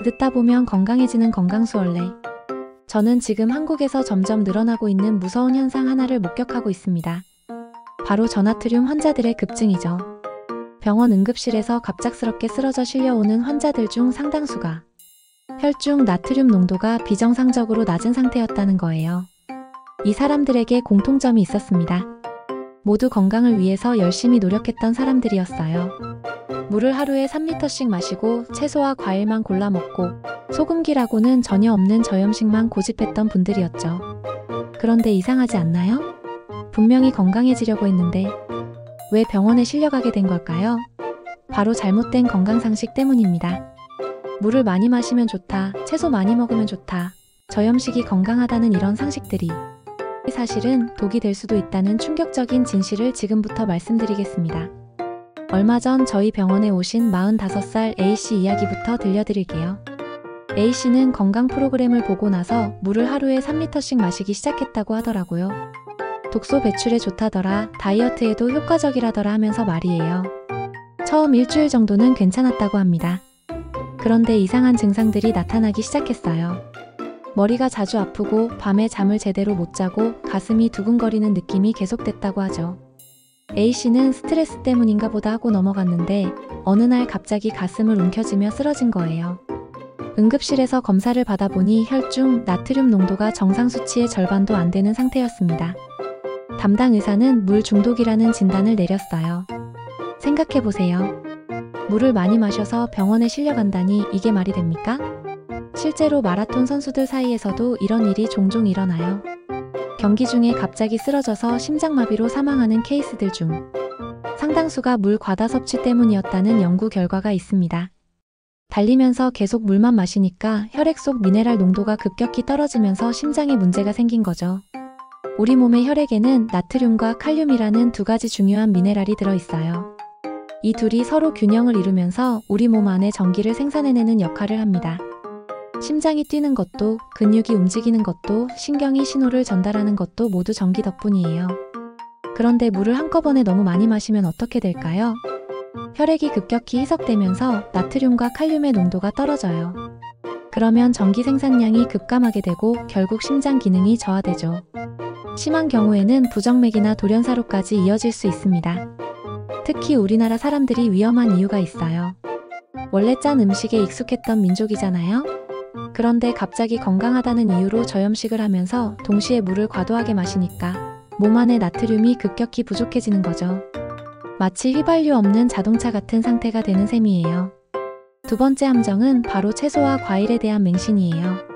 듣다 보면 건강해지는 건강수월래. 저는 지금 한국에서 점점 늘어나고 있는 무서운 현상 하나를 목격하고 있습니다. 바로 저나트륨 환자들의 급증이죠. 병원 응급실에서 갑작스럽게 쓰러져 실려오는 환자들 중 상당수가 혈중 나트륨 농도가 비정상적으로 낮은 상태였다는 거예요. 이 사람들에게 공통점이 있었습니다. 모두 건강을 위해서 열심히 노력했던 사람들이었어요. 물을 하루에 3리터씩 마시고 채소와 과일만 골라 먹고 소금기라고는 전혀 없는 저염식만 고집했던 분들이었죠. 그런데 이상하지 않나요? 분명히 건강해지려고 했는데 왜 병원에 실려가게 된 걸까요? 바로 잘못된 건강상식 때문입니다. 물을 많이 마시면 좋다, 채소 많이 먹으면 좋다, 저염식이 건강하다는 이런 상식들이 사실은 독이 될 수도 있다는 충격적인 진실을 지금부터 말씀드리겠습니다. 얼마 전 저희 병원에 오신 45살 A씨 이야기부터 들려드릴게요. A씨는 건강 프로그램을 보고 나서 물을 하루에 3리터씩 마시기 시작했다고 하더라고요. 독소 배출에 좋다더라, 다이어트에도 효과적이라더라 하면서 말이에요. 처음 일주일 정도는 괜찮았다고 합니다. 그런데 이상한 증상들이 나타나기 시작했어요. 머리가 자주 아프고 밤에 잠을 제대로 못 자고 가슴이 두근거리는 느낌이 계속됐다고 하죠. A씨는 스트레스 때문인가 보다 하고 넘어갔는데 어느 날 갑자기 가슴을 움켜쥐며 쓰러진 거예요. 응급실에서 검사를 받아보니 혈중 나트륨 농도가 정상 수치의 절반도 안 되는 상태였습니다. 담당 의사는 물 중독이라는 진단을 내렸어요. 생각해보세요. 물을 많이 마셔서 병원에 실려간다니 이게 말이 됩니까? 실제로 마라톤 선수들 사이에서도 이런 일이 종종 일어나요. 경기 중에 갑자기 쓰러져서 심장마비로 사망하는 케이스들 중 상당수가 물 과다 섭취 때문이었다는 연구 결과가 있습니다. 달리면서 계속 물만 마시니까 혈액 속 미네랄 농도가 급격히 떨어지면서 심장에 문제가 생긴 거죠. 우리 몸의 혈액에는 나트륨과 칼륨이라는 두 가지 중요한 미네랄이 들어있어요. 이 둘이 서로 균형을 이루면서 우리 몸 안에 전기를 생산해내는 역할을 합니다. 심장이 뛰는 것도, 근육이 움직이는 것도, 신경이 신호를 전달하는 것도 모두 전기 덕분이에요. 그런데 물을 한꺼번에 너무 많이 마시면 어떻게 될까요? 혈액이 급격히 희석되면서 나트륨과 칼륨의 농도가 떨어져요. 그러면 전기 생산량이 급감하게 되고 결국 심장 기능이 저하되죠. 심한 경우에는 부정맥이나 돌연사로까지 이어질 수 있습니다. 특히 우리나라 사람들이 위험한 이유가 있어요. 원래 짠 음식에 익숙했던 민족이잖아요. 그런데 갑자기 건강하다는 이유로 저염식을 하면서 동시에 물을 과도하게 마시니까 몸 안에 나트륨이 급격히 부족해지는 거죠. 마치 휘발유 없는 자동차 같은 상태가 되는 셈이에요. 두 번째 함정은 바로 채소와 과일에 대한 맹신이에요.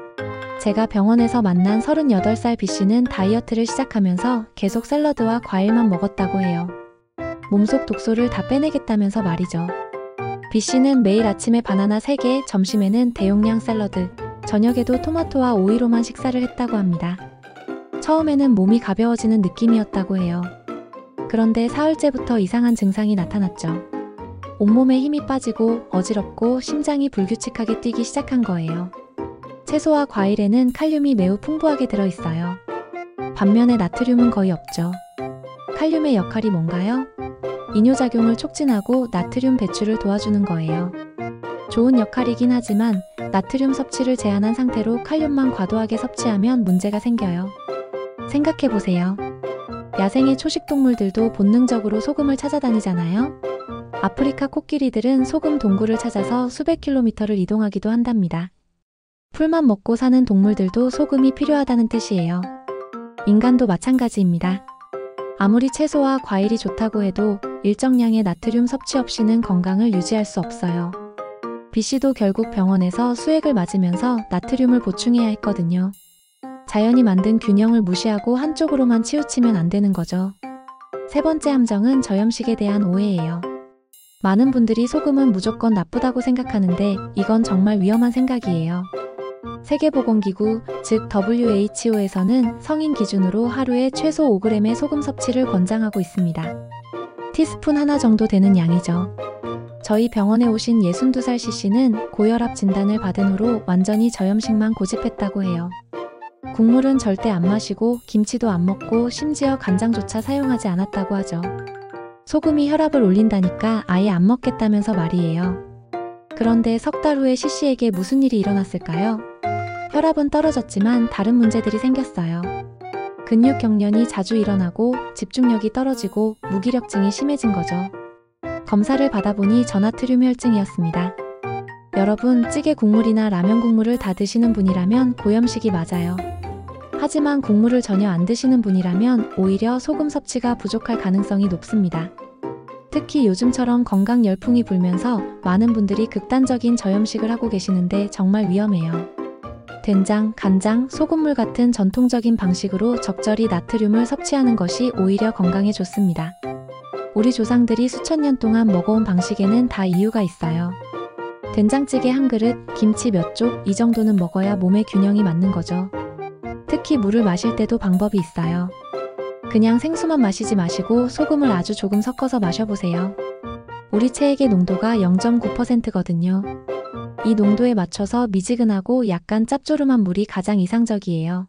제가 병원에서 만난 38살 B씨는 다이어트를 시작하면서 계속 샐러드와 과일만 먹었다고 해요. 몸속 독소를 다 빼내겠다면서 말이죠. B씨는 매일 아침에 바나나 3개, 점심에는 대용량 샐러드, 저녁에도 토마토와 오이로만 식사를 했다고 합니다. 처음에는 몸이 가벼워지는 느낌이었다고 해요. 그런데 사흘째부터 이상한 증상이 나타났죠. 온몸에 힘이 빠지고 어지럽고 심장이 불규칙하게 뛰기 시작한 거예요. 채소와 과일에는 칼륨이 매우 풍부하게 들어있어요. 반면에 나트륨은 거의 없죠. 칼륨의 역할이 뭔가요? 이뇨작용을 촉진하고 나트륨 배출을 도와주는 거예요. 좋은 역할이긴 하지만 나트륨 섭취를 제한한 상태로 칼륨만 과도하게 섭취하면 문제가 생겨요. 생각해보세요. 야생의 초식동물들도 본능적으로 소금을 찾아다니잖아요. 아프리카 코끼리들은 소금 동굴을 찾아서 수백 킬로미터를 이동하기도 한답니다. 풀만 먹고 사는 동물들도 소금이 필요하다는 뜻이에요. 인간도 마찬가지입니다. 아무리 채소와 과일이 좋다고 해도 일정량의 나트륨 섭취 없이는 건강을 유지할 수 없어요. B씨도 결국 병원에서 수액을 맞으면서 나트륨을 보충해야 했거든요. 자연이 만든 균형을 무시하고 한쪽으로만 치우치면 안 되는 거죠. 세 번째 함정은 저염식에 대한 오해예요. 많은 분들이 소금은 무조건 나쁘다고 생각하는데 이건 정말 위험한 생각이에요. 세계보건기구, 즉 WHO에서는 성인 기준으로 하루에 최소 5g의 소금 섭취를 권장하고 있습니다. 티스푼 하나 정도 되는 양이죠. 저희 병원에 오신 62살 C씨는 고혈압 진단을 받은 후로 완전히 저염식만 고집했다고 해요. 국물은 절대 안 마시고 김치도 안 먹고 심지어 간장조차 사용하지 않았다고 하죠. 소금이 혈압을 올린다니까 아예 안 먹겠다면서 말이에요. 그런데 석 달 후에 C씨에게 무슨 일이 일어났을까요? 혈압은 떨어졌지만 다른 문제들이 생겼어요. 근육 경련이 자주 일어나고 집중력이 떨어지고 무기력증이 심해진 거죠. 검사를 받아보니 전하트륨 혈증이었습니다. 여러분, 찌개 국물이나 라면 국물을 다 드시는 분이라면 고염식이 맞아요. 하지만 국물을 전혀 안 드시는 분이라면 오히려 소금 섭취가 부족할 가능성이 높습니다. 특히 요즘처럼 건강 열풍이 불면서 많은 분들이 극단적인 저염식을 하고 계시는데 정말 위험해요. 된장, 간장, 소금물 같은 전통적인 방식으로 적절히 나트륨을 섭취하는 것이 오히려 건강에 좋습니다. 우리 조상들이 수천 년 동안 먹어온 방식에는 다 이유가 있어요. 된장찌개 한 그릇, 김치 몇 쪽 이 정도는 먹어야 몸의 균형이 맞는 거죠. 특히 물을 마실 때도 방법이 있어요. 그냥 생수만 마시지 마시고 소금을 아주 조금 섞어서 마셔보세요. 우리 체액의 농도가 0.9%거든요. 이 농도에 맞춰서 미지근하고 약간 짭조름한 물이 가장 이상적이에요.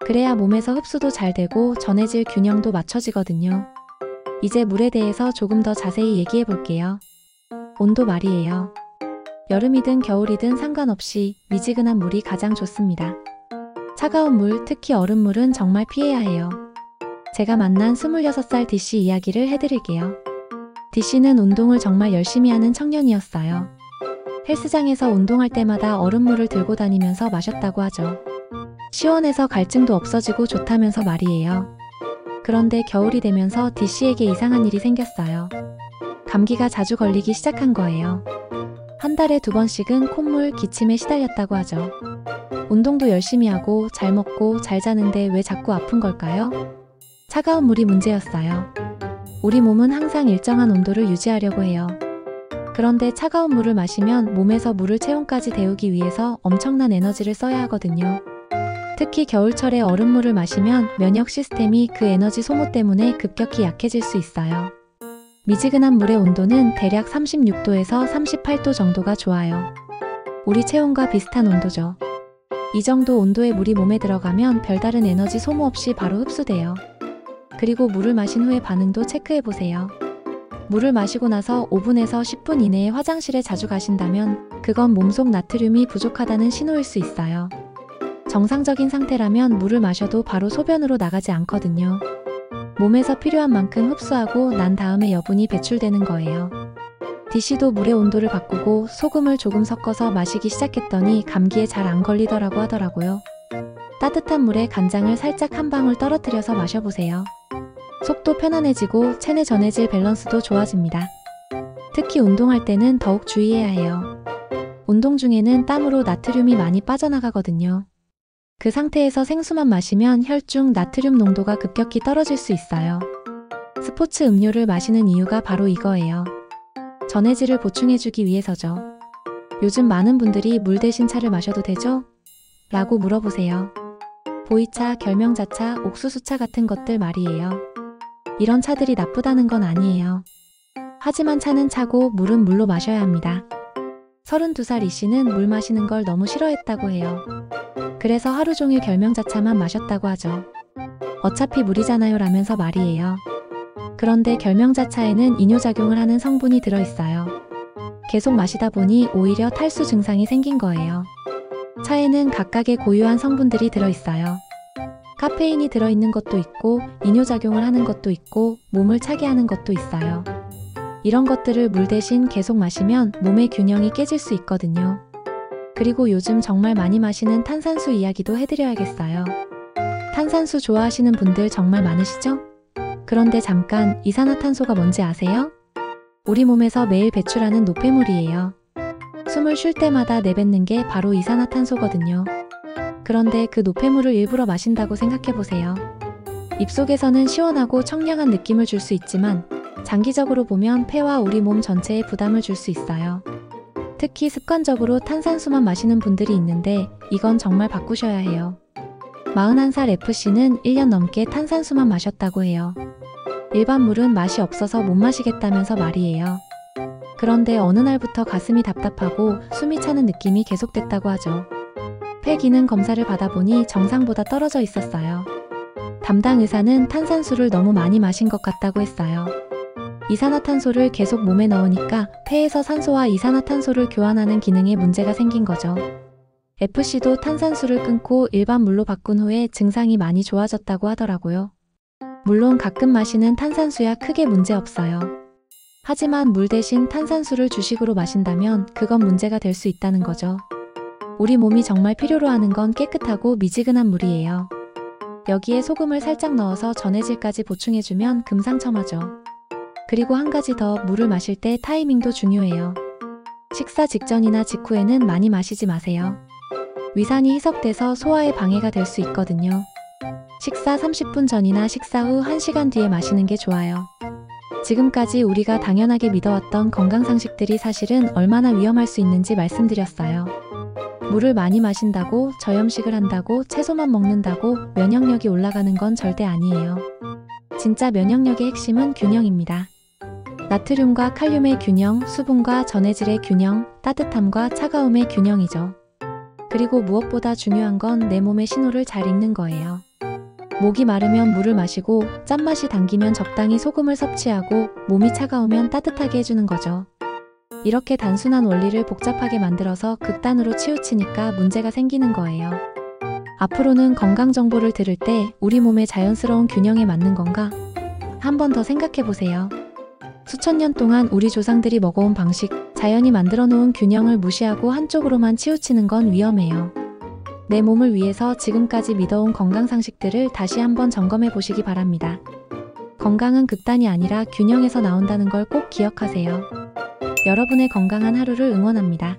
그래야 몸에서 흡수도 잘 되고 전해질 균형도 맞춰지거든요. 이제 물에 대해서 조금 더 자세히 얘기해 볼게요. 온도 말이에요. 여름이든 겨울이든 상관없이 미지근한 물이 가장 좋습니다. 차가운 물, 특히 얼음물은 정말 피해야 해요. 제가 만난 26살 D씨 이야기를 해드릴게요. D씨는 운동을 정말 열심히 하는 청년이었어요. 헬스장에서 운동할 때마다 얼음물을 들고 다니면서 마셨다고 하죠. 시원해서 갈증도 없어지고 좋다면서 말이에요. 그런데 겨울이 되면서 D씨에게 이상한 일이 생겼어요. 감기가 자주 걸리기 시작한 거예요. 한 달에 2번씩은 콧물, 기침에 시달렸다고 하죠. 운동도 열심히 하고 잘 먹고 잘 자는데 왜 자꾸 아픈 걸까요? 차가운 물이 문제였어요. 우리 몸은 항상 일정한 온도를 유지하려고 해요. 그런데 차가운 물을 마시면 몸에서 물을 체온까지 데우기 위해서 엄청난 에너지를 써야 하거든요. 특히 겨울철에 얼음물을 마시면 면역 시스템이 그 에너지 소모 때문에 급격히 약해질 수 있어요. 미지근한 물의 온도는 대략 36도에서 38도 정도가 좋아요. 우리 체온과 비슷한 온도죠. 이 정도 온도의 물이 몸에 들어가면 별다른 에너지 소모 없이 바로 흡수돼요. 그리고 물을 마신 후의 반응도 체크해보세요. 물을 마시고 나서 5분에서 10분 이내에 화장실에 자주 가신다면 그건 몸속 나트륨이 부족하다는 신호일 수 있어요. 정상적인 상태라면 물을 마셔도 바로 소변으로 나가지 않거든요. 몸에서 필요한 만큼 흡수하고 난 다음에 여분이 배출되는 거예요. D씨도 물의 온도를 바꾸고 소금을 조금 섞어서 마시기 시작했더니 감기에 잘 안 걸리더라고 하더라고요. 따뜻한 물에 간장을 살짝 한 방울 떨어뜨려서 마셔보세요. 속도 편안해지고 체내 전해질 밸런스도 좋아집니다. 특히 운동할 때는 더욱 주의해야 해요. 운동 중에는 땀으로 나트륨이 많이 빠져나가거든요. 그 상태에서 생수만 마시면 혈중 나트륨 농도가 급격히 떨어질 수 있어요. 스포츠 음료를 마시는 이유가 바로 이거예요. 전해질을 보충해주기 위해서죠. 요즘 많은 분들이 물 대신 차를 마셔도 되죠? 라고 물어보세요. 보이차, 결명자차, 옥수수차 같은 것들 말이에요. 이런 차들이 나쁘다는 건 아니에요. 하지만 차는 차고 물은 물로 마셔야 합니다. 32살 E씨는 물 마시는 걸 너무 싫어했다고 해요. 그래서 하루 종일 결명자차만 마셨다고 하죠. 어차피 물이잖아요 라면서 말이에요. 그런데 결명자차에는 이뇨작용을 하는 성분이 들어있어요. 계속 마시다 보니 오히려 탈수 증상이 생긴 거예요. 차에는 각각의 고유한 성분들이 들어있어요. 카페인이 들어있는 것도 있고 이뇨작용을 하는 것도 있고 몸을 차게 하는 것도 있어요. 이런 것들을 물 대신 계속 마시면 몸의 균형이 깨질 수 있거든요. 그리고 요즘 정말 많이 마시는 탄산수 이야기도 해드려야겠어요. 탄산수 좋아하시는 분들 정말 많으시죠? 그런데 잠깐, 이산화탄소가 뭔지 아세요? 우리 몸에서 매일 배출하는 노폐물이에요. 숨을 쉴 때마다 내뱉는 게 바로 이산화탄소거든요. 그런데 그 노폐물을 일부러 마신다고 생각해보세요. 입속에서는 시원하고 청량한 느낌을 줄 수 있지만 장기적으로 보면 폐와 우리 몸 전체에 부담을 줄 수 있어요. 특히 습관적으로 탄산수만 마시는 분들이 있는데 이건 정말 바꾸셔야 해요. 41살 F씨는 1년 넘게 탄산수만 마셨다고 해요. 일반 물은 맛이 없어서 못 마시겠다면서 말이에요. 그런데 어느 날부터 가슴이 답답하고 숨이 차는 느낌이 계속됐다고 하죠. 폐 기능 검사를 받아보니 정상보다 떨어져 있었어요. 담당 의사는 탄산수를 너무 많이 마신 것 같다고 했어요. 이산화탄소를 계속 몸에 넣으니까 폐에서 산소와 이산화탄소를 교환하는 기능에 문제가 생긴 거죠. FC도 탄산수를 끊고 일반 물로 바꾼 후에 증상이 많이 좋아졌다고 하더라고요. 물론 가끔 마시는 탄산수야 크게 문제 없어요. 하지만 물 대신 탄산수를 주식으로 마신다면 그건 문제가 될 수 있다는 거죠. 우리 몸이 정말 필요로 하는 건 깨끗하고 미지근한 물이에요. 여기에 소금을 살짝 넣어서 전해질까지 보충해주면 금상첨화죠. 그리고 한 가지 더, 물을 마실 때 타이밍도 중요해요. 식사 직전이나 직후에는 많이 마시지 마세요. 위산이 희석돼서 소화에 방해가 될 수 있거든요. 식사 30분 전이나 식사 후 1시간 뒤에 마시는 게 좋아요. 지금까지 우리가 당연하게 믿어왔던 건강상식들이 사실은 얼마나 위험할 수 있는지 말씀드렸어요. 물을 많이 마신다고, 저염식을 한다고, 채소만 먹는다고 면역력이 올라가는 건 절대 아니에요. 진짜 면역력의 핵심은 균형입니다. 나트륨과 칼륨의 균형, 수분과 전해질의 균형, 따뜻함과 차가움의 균형이죠. 그리고 무엇보다 중요한 건 내 몸의 신호를 잘 읽는 거예요. 목이 마르면 물을 마시고, 짠맛이 당기면 적당히 소금을 섭취하고, 몸이 차가우면 따뜻하게 해주는 거죠. 이렇게 단순한 원리를 복잡하게 만들어서 극단으로 치우치니까 문제가 생기는 거예요. 앞으로는 건강 정보를 들을 때 우리 몸의 자연스러운 균형에 맞는 건가? 한 번 더 생각해 보세요. 수천 년 동안 우리 조상들이 먹어온 방식, 자연이 만들어 놓은 균형을 무시하고 한쪽으로만 치우치는 건 위험해요. 내 몸을 위해서 지금까지 믿어온 건강 상식들을 다시 한번 점검해 보시기 바랍니다. 건강은 극단이 아니라 균형에서 나온다는 걸 꼭 기억하세요. 여러분의 건강한 하루를 응원합니다.